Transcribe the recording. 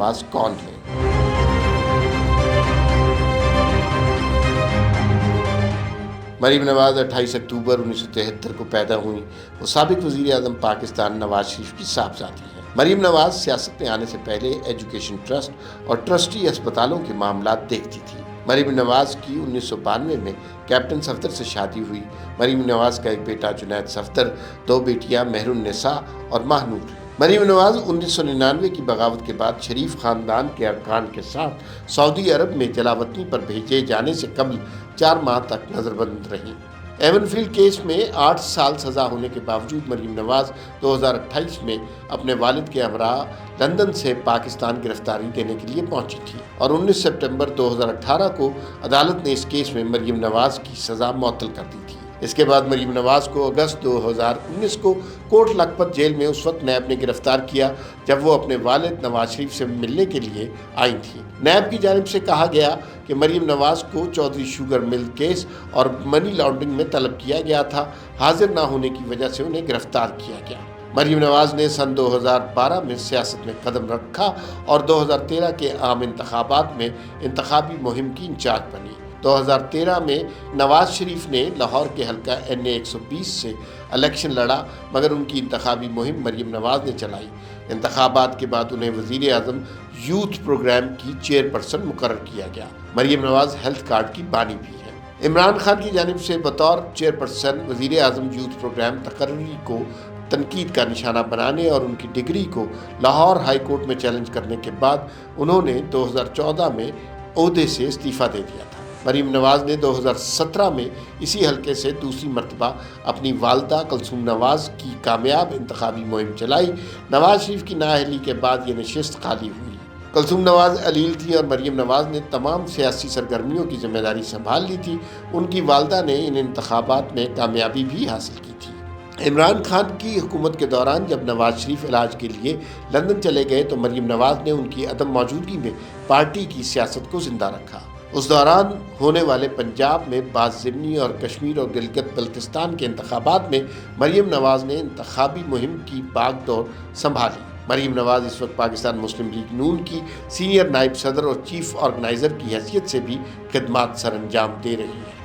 نواز کون ہیں؟ مریم نواز 28 اکتوبر 1973 کو پیدا ہوئی۔ وہ سابق وزیر اعظم پاکستان نواز شریف کی صاحبزادی ہیں۔ مریم نواز سیاست میں آنے سے پہلے ایجوکیشن ٹرسٹ اور ٹرسٹی اسپتالوں کے معاملات دیکھتی تھی۔ مریم نواز کی 1992 میں کیپٹن صفدر سے شادی ہوئی۔ مریم نواز کا ایک بیٹا جنید صفدر، 2 بیٹیاں مہر النساء اور ماہنور۔ مریم نواز 1999 کی بغاوت کے بعد شریف خاندان کے ارکان کے ساتھ سعودی عرب میں جلاوطنی پر بھیجے جانے سے قبل 4 ماہ تک نظر بند رہیں۔ ایون فیلڈ کیس میں 8 سال سزا ہونے کے باوجود مریم نواز 2028 میں اپنے والد کے ہمراہ لندن سے پاکستان گرفتاری دینے کے لیے پہنچی تھی اور 19 سپٹمبر 2018 کو عدالت نے اس کیس میں مریم نواز کی سزا معطل کر دی تھی۔ اس کے بعد مریم نواز کو اگست 2019 کو کوٹ لکھپت جیل میں اس وقت نیب نے گرفتار کیا جب وہ اپنے والد نواز شریف سے ملنے کے لیے آئی تھیں۔ نیب کی جانب سے کہا گیا کہ مریم نواز کو چودھری شوگر مل کیس اور منی لانڈرنگ میں طلب کیا گیا تھا۔ حاضر نہ ہونے کی وجہ سے انہیں گرفتار کیا گیا۔ مریم نواز نے سن 2012 میں سیاست میں قدم رکھا اور 2013 کے عام انتخابات میں انتخابی مہم کی انچارج بنی۔ 2013 میں نواز شریف نے لاہور کے حلقہ NA 120 سے الیکشن لڑا، مگر ان کی انتخابی مہم مریم نواز نے چلائی۔ انتخابات کے بعد انہیں وزیر اعظم یوتھ پروگرام کی چیئرپرسن مقرر کیا گیا۔ مریم نواز ہیلتھ کارڈ کی بانی بھی ہے۔ عمران خان کی جانب سے بطور چیئرپرسن وزیر اعظم یوتھ پروگرام تقرری کو تنقید کا نشانہ بنانے اور ان کی ڈگری کو لاہور ہائی کورٹ میں چیلنج کرنے کے بعد انہوں نے 2014 میں عہدے سے استعفیٰ دے دیا تھا۔ مریم نواز نے 2017 میں اسی حلقے سے دوسری مرتبہ اپنی والدہ کلثوم نواز کی کامیاب انتخابی مہم چلائی۔ نواز شریف کی نااہلی کے بعد یہ نشست خالی ہوئی۔ کلثوم نواز علیل تھیں اور مریم نواز نے تمام سیاسی سرگرمیوں کی ذمہ داری سنبھال لی تھی۔ ان کی والدہ نے ان انتخابات میں کامیابی بھی حاصل کی تھی۔ عمران خان کی حکومت کے دوران جب نواز شریف علاج کے لیے لندن چلے گئے تو مریم نواز نے ان کی عدم موجودگی میں پارٹی کی سیاست کو زندہ رکھا۔ اس دوران ہونے والے پنجاب میں بعض ضمنی اور کشمیر اور گلگت بلتستان کے انتخابات میں مریم نواز نے انتخابی مہم کی باغ دور سنبھالی۔ مریم نواز اس وقت پاکستان مسلم لیگ نون کی سینئر نائب صدر اور چیف آرگنائزر کی حیثیت سے بھی خدمات سر انجام دے رہی ہے۔